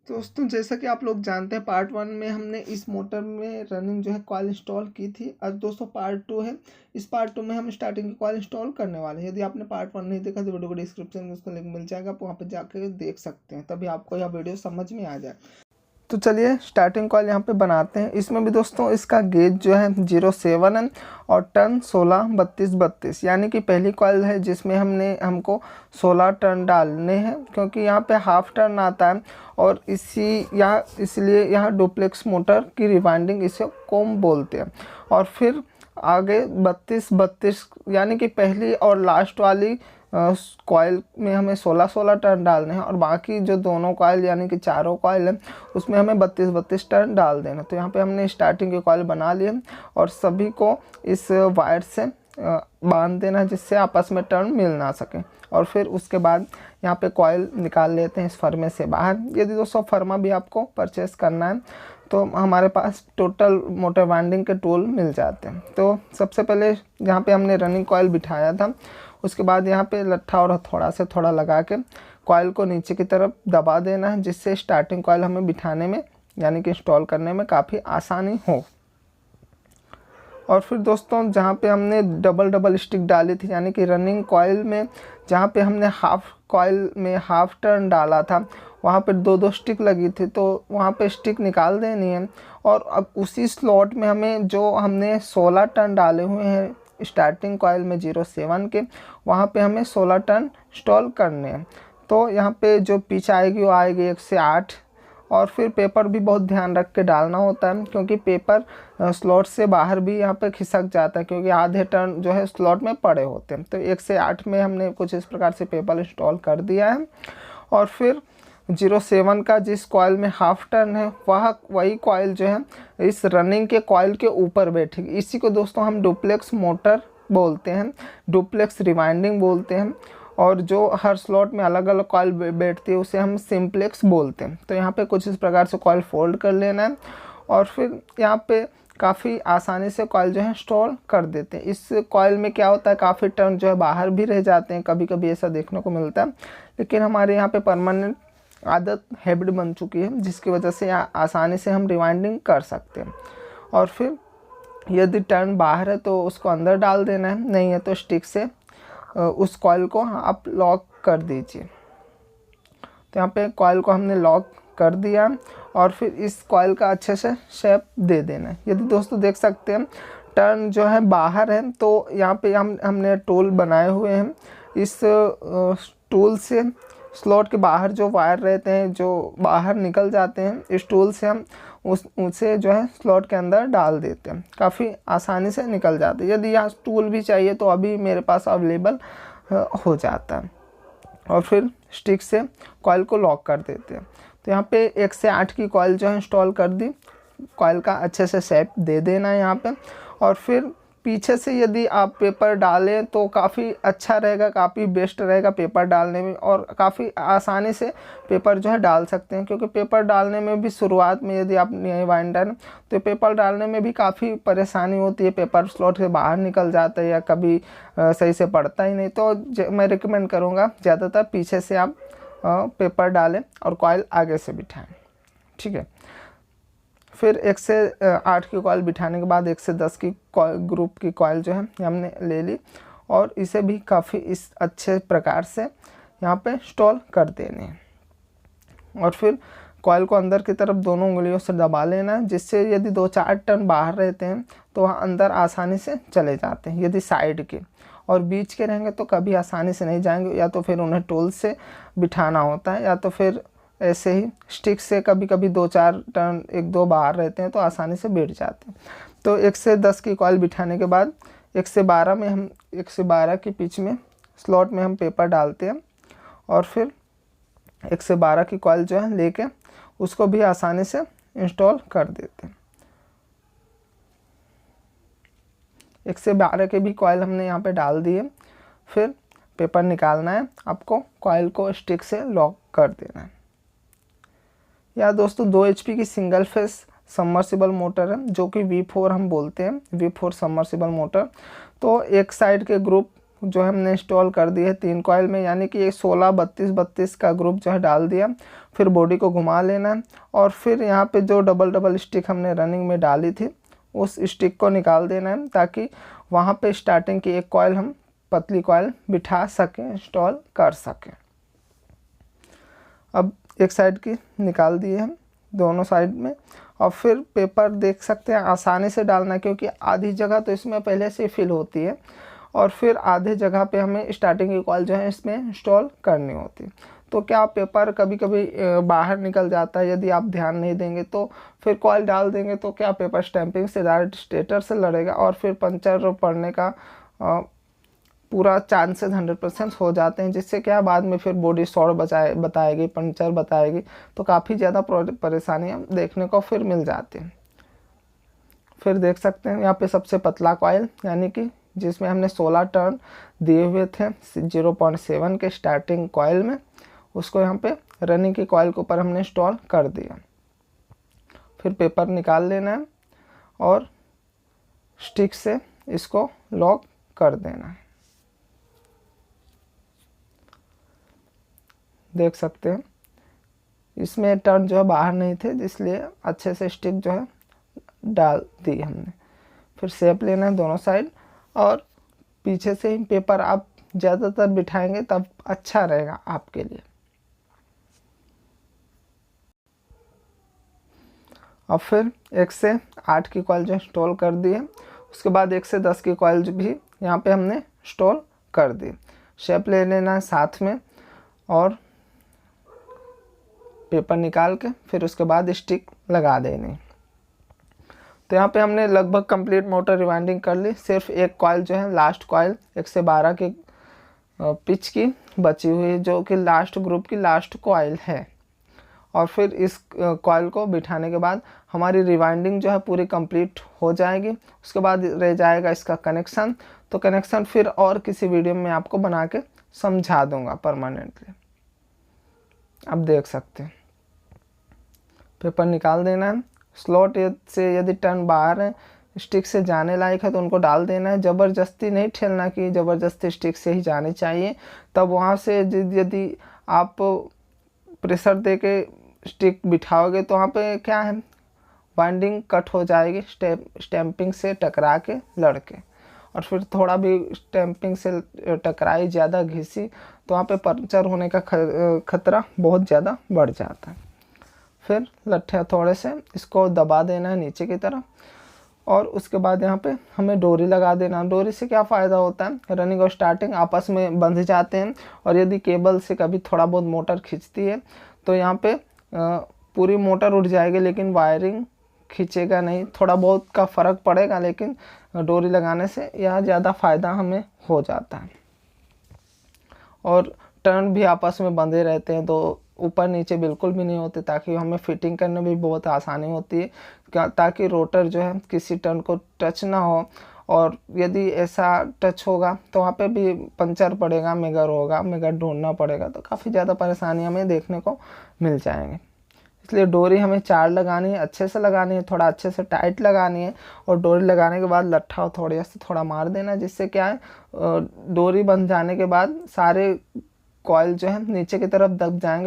दोस्तों जैसा कि आप लोग जानते हैं पार्ट 1 में हमने इस मोटर में रनिंग जो है कॉइल इंस्टॉल की थी। आज दोस्तों पार्ट 2 है। इस पार्ट 2 में हम स्टार्टिंग की कॉइल इंस्टॉल करने वाले हैं। यदि आपने पार्ट 1 नहीं देखा तो वीडियो को डिस्क्रिप्शन में उसका लिंक मिल जाएगा, आप वहाँ पर जाकर देख सकते हैं, तभी आपको यह वीडियो समझ में आ जाए। तो चलिए स्टार्टिंग कॉइल यहाँ पे बनाते हैं। इसमें भी दोस्तों इसका गेज जो है 07 है और टर्न 16 32 32, यानी कि पहली कॉइल है जिसमें हमको 16 टर्न डालने हैं, क्योंकि यहाँ पे हाफ टर्न आता है और इसलिए यहाँ डुप्लेक्स मोटर की रिवाइंडिंग इसे कोम बोलते हैं। और फिर आगे 32 32, यानी कि पहली और लास्ट वाली कॉइल में हमें 16 टर्न डालने हैं और बाकी जो दोनों कॉइल यानी कि चारों कॉइल हैं उसमें हमें 32 32 टर्न डाल देना। तो यहाँ पे हमने स्टार्टिंग की कॉइल बना ली है और सभी को इस वायर से बांध देना जिससे आपस में टर्न मिल ना सके। और फिर उसके बाद यहाँ पे कॉइल निकाल लेते हैं इस फर्मे से बाहर। यदि दोस्तों फर्मा भी आपको परचेस करना है तो हमारे पास टोटल मोटर वाइंडिंग के टूल मिल जाते हैं। तो सबसे पहले यहाँ पे हमने रनिंग कॉइल बिठाया था, उसके बाद यहाँ पे लट्ठा और हथौड़ा से थोड़ा लगा के कॉइल को नीचे की तरफ दबा देना है, जिससे स्टार्टिंग कॉइल हमें बिठाने में यानी कि इंस्टॉल करने में काफ़ी आसानी हो। और फिर दोस्तों जहाँ पे हमने डबल स्टिक डाली थी, यानी कि रनिंग कॉइल में जहाँ पे हमने हाफ कॉइल में हाफ टर्न डाला था वहाँ पे 2 स्टिक लगी थी, तो वहाँ पे स्टिक निकाल देनी है। और अब उसी स्लॉट में हमें जो हमने 16 टर्न डाले हुए हैं स्टार्टिंग कॉइल में 07 के, वहाँ पे हमें 16 टर्न इंस्टॉल करने हैं। तो यहाँ पे जो पिच आएगी वो आएगी 1 से 8। और फिर पेपर भी बहुत ध्यान रख के डालना होता है, क्योंकि पेपर स्लॉट से बाहर भी यहाँ पे खिसक जाता है, क्योंकि आधे टर्न जो है स्लॉट में पड़े होते हैं। तो 1 से 8 में हमने कुछ इस प्रकार से पेपर इंस्टॉल कर दिया है। और फिर 07 का जिस कॉइल में हाफ टर्न है वही कॉइल जो है इस रनिंग के कॉइल के ऊपर बैठेगी। इसी को दोस्तों हम डुप्लेक्स मोटर बोलते हैं, डुप्लेक्स रिवाइंडिंग बोलते हैं। और जो हर स्लॉट में अलग अलग कॉइल बैठती है उसे हम सिंप्लेक्स बोलते हैं। तो यहाँ पे कुछ इस प्रकार से कॉइल फोल्ड कर लेना है और फिर यहाँ पे काफ़ी आसानी से कॉइल जो है इंस्टॉल कर देते हैं। इस कॉइल में क्या होता है, काफ़ी टर्न जो है बाहर भी रह जाते हैं, कभी कभी ऐसा देखने को मिलता है, लेकिन हमारे यहाँ पे परमानेंट आदत हैबिट बन चुकी है, जिसकी वजह से यहाँ आसानी से हम रिवाइंडिंग कर सकते हैं। और फिर यदि टर्न बाहर है तो उसको अंदर डाल देना है, नहीं है तो स्टिक से उस कॉइल को आप लॉक कर दीजिए। तो यहाँ पे कॉइल को हमने लॉक कर दिया और फिर इस कॉइल का अच्छे से शेप दे देना है। यदि दोस्तों देख सकते हैं टर्न जो है बाहर है, तो यहाँ पे हमने टूल बनाए हुए हैं। इस टूल से स्लॉट के बाहर जो वायर रहते हैं जो बाहर निकल जाते हैं, इस टूल से हम उसे जो है स्लॉट के अंदर डाल देते हैं, काफ़ी आसानी से निकल जाते हैं। यदि यहाँ टूल भी चाहिए तो अभी मेरे पास अवेलेबल हो जाता है। और फिर स्टिक से कॉइल को लॉक कर देते हैं। तो यहाँ पे 1 से 8 की कॉइल जो है इंस्टॉल कर दी। कॉइल का अच्छे से शेप दे देना है यहाँ पे। और फिर पीछे से यदि आप पेपर डालें तो काफ़ी अच्छा रहेगा, काफ़ी बेस्ट रहेगा पेपर डालने में, और काफ़ी आसानी से पेपर जो है डाल सकते हैं। क्योंकि पेपर डालने में भी शुरुआत में यदि आप नए वाइंडर तो पेपर डालने में भी काफ़ी परेशानी होती है, पेपर स्लॉट से बाहर निकल जाता है या कभी सही से पड़ता ही नहीं। तो मैं रिकमेंड करूँगा ज़्यादातर पीछे से आप पेपर डालें और कॉइल आगे से बिठाएँ, ठीक है। फिर 1 से 8 की कॉइल बिठाने के बाद 1 से 10 की ग्रुप की कॉइल जो है हमने ले ली और इसे भी काफ़ी इस अच्छे प्रकार से यहाँ पे इंस्टॉल कर देने हैं। और फिर कॉइल को अंदर की तरफ दोनों उंगलियों से दबा लेना है, जिससे यदि 2-4 टर्न बाहर रहते हैं तो वहाँ अंदर आसानी से चले जाते हैं। यदि साइड के और बीच के रहेंगे तो कभी आसानी से नहीं जाएंगे, या तो फिर उन्हें टूल से बिठाना होता है, या तो फिर ऐसे ही स्टिक से कभी कभी 2-4 टर्न 1-2 बाहर रहते हैं तो आसानी से बैठ जाते हैं। तो 1 से 10 की कॉइल बिठाने के बाद 1 से 12 में हम 1 से 12 की पिच में स्लॉट में हम पेपर डालते हैं और फिर 1 से 12 की कॉइल जो है लेके उसको भी आसानी से इंस्टॉल कर देते हैं। 1 से 12 के भी कॉइल हमने यहाँ पे डाल दिए। फिर पेपर निकालना है आपको, कॉइल को स्टिक से लॉक कर देना है। या दोस्तों 2 HP की सिंगल फेस सबमर्सिबल मोटर है, जो कि V4 हम बोलते हैं, V4 सबमर्सिबल मोटर। तो एक साइड के ग्रुप जो है हमने इंस्टॉल कर दी है 3 कॉइल में, यानी कि ये 16 32 32 का ग्रुप जो है डाल दिया। फिर बॉडी को घुमा लेना है और फिर यहाँ पे जो डबल स्टिक हमने रनिंग में डाली थी उस स्टिक को निकाल देना है, ताकि वहाँ पे स्टार्टिंग की एक कॉइल हम पतली कॉइल बिठा सकें, इंस्टॉल कर सकें। अब एक साइड की निकाल दी है हम दोनों साइड में, और फिर पेपर देख सकते हैं आसानी से डालना, क्योंकि आधी जगह तो इसमें पहले से फिल होती है और फिर आधे जगह पे हमें स्टार्टिंग की कॉइल जो है इसमें इंस्टॉल करनी होती है। तो क्या पेपर कभी कभी बाहर निकल जाता है, यदि आप ध्यान नहीं देंगे तो फिर कॉइल डाल देंगे तो क्या पेपर स्टैंपिंग से डायरेक्ट स्टेटर से लड़ेगा और फिर पंचर पड़ने का पूरा चांसेस 100% हो जाते हैं, जिससे क्या बाद में फिर बॉडी शॉर्ट बताएगी, पंचर बताएगी, तो काफ़ी ज़्यादा परेशानियाँ देखने को फिर मिल जाती हैं। फिर देख सकते हैं यहाँ पे सबसे पतला कॉइल, यानी कि जिसमें हमने 16 टर्न दिए हुए थे 0.7 के स्टार्टिंग कॉइल में, उसको यहाँ पे रनिंग की कॉइल के ऊपर हमने इंस्टॉल कर दिया। फिर पेपर निकाल लेना है और स्टिक से इसको लॉक कर देना है। देख सकते हैं इसमें टर्न जो है बाहर नहीं थे, इसलिए अच्छे से स्टिक जो है डाल दी हमने। फिर शेप लेना है दोनों साइड, और पीछे से ही पेपर आप ज़्यादातर बिठाएंगे तब अच्छा रहेगा आपके लिए। अब फिर 1 से 8 की कॉइल जो इंस्टॉल कर दी है, उसके बाद 1 से 10 की कॉइल भी यहाँ पे हमने इंस्टॉल कर दी। शेप ले लेना है साथ में और पेपर निकाल के फिर उसके बाद स्टिक लगा देनी। तो यहाँ पे हमने लगभग कंप्लीट मोटर रिवाइंडिंग कर ली। सिर्फ एक कॉइल जो है लास्ट कॉइल 1 से 12 के पिच की बची हुई है, जो कि लास्ट ग्रुप की लास्ट कॉइल है। और फिर इस कॉइल को बिठाने के बाद हमारी रिवाइंडिंग जो है पूरी कंप्लीट हो जाएगी। उसके बाद रह जाएगा इसका कनेक्शन। तो कनेक्शन फिर और किसी वीडियो में आपको बना के समझा दूंगा परमानेंटली। अब देख सकते हैं पेपर निकाल देना है। स्लॉट से यदि टर्न बाहर है, स्टिक से जाने लायक है, तो उनको डाल देना है। ज़बरदस्ती नहीं ठेलना कि ज़बरदस्ती स्टिक से ही जाने चाहिए। तब वहाँ से यदि आप प्रेशर दे के स्टिक बिठाओगे तो वहाँ पे क्या है, वाइंडिंग कट हो जाएगी स्टैंपिंग से टकरा के लड़के, और फिर थोड़ा भी स्टैंपिंग से टकराई, ज़्यादा घिसी, तो वहाँ पे पंचर होने का खतरा बहुत ज़्यादा बढ़ जाता है। फिर लट्ठे थोड़े से इसको दबा देना है नीचे की तरफ, और उसके बाद यहाँ पे हमें डोरी लगा देना। डोरी से क्या फ़ायदा होता है, रनिंग और स्टार्टिंग आपस में बंध जाते हैं, और यदि केबल से कभी थोड़ा बहुत मोटर खींचती है तो यहाँ पे पूरी मोटर उठ जाएगी, लेकिन वायरिंग खींचेगा नहीं। थोड़ा बहुत का फ़र्क पड़ेगा, लेकिन डोरी लगाने से यह ज़्यादा फ़ायदा हमें हो जाता है। और टर्न भी आपस में बंधे रहते हैं, तो ऊपर नीचे बिल्कुल भी नहीं होते, ताकि हमें फिटिंग करने में भी बहुत आसानी होती है, ताकि रोटर जो है किसी टर्न को टच ना हो। और यदि ऐसा टच होगा तो वहाँ पे भी पंचर पड़ेगा, मेगर होगा, मेगर ढूंढना पड़ेगा, तो काफ़ी ज़्यादा परेशानी हमें देखने को मिल जाएंगे। इसलिए डोरी हमें 4 लगानी है, अच्छे से लगानी है, थोड़ा अच्छे से टाइट लगानी है। और डोरी लगाने के बाद लट्ठा थोड़े से थोड़ा मार देना, जिससे क्या है डोरी बंध जाने के बाद सारे कॉइल जो है नीचे की तरफ दब जाएंगे।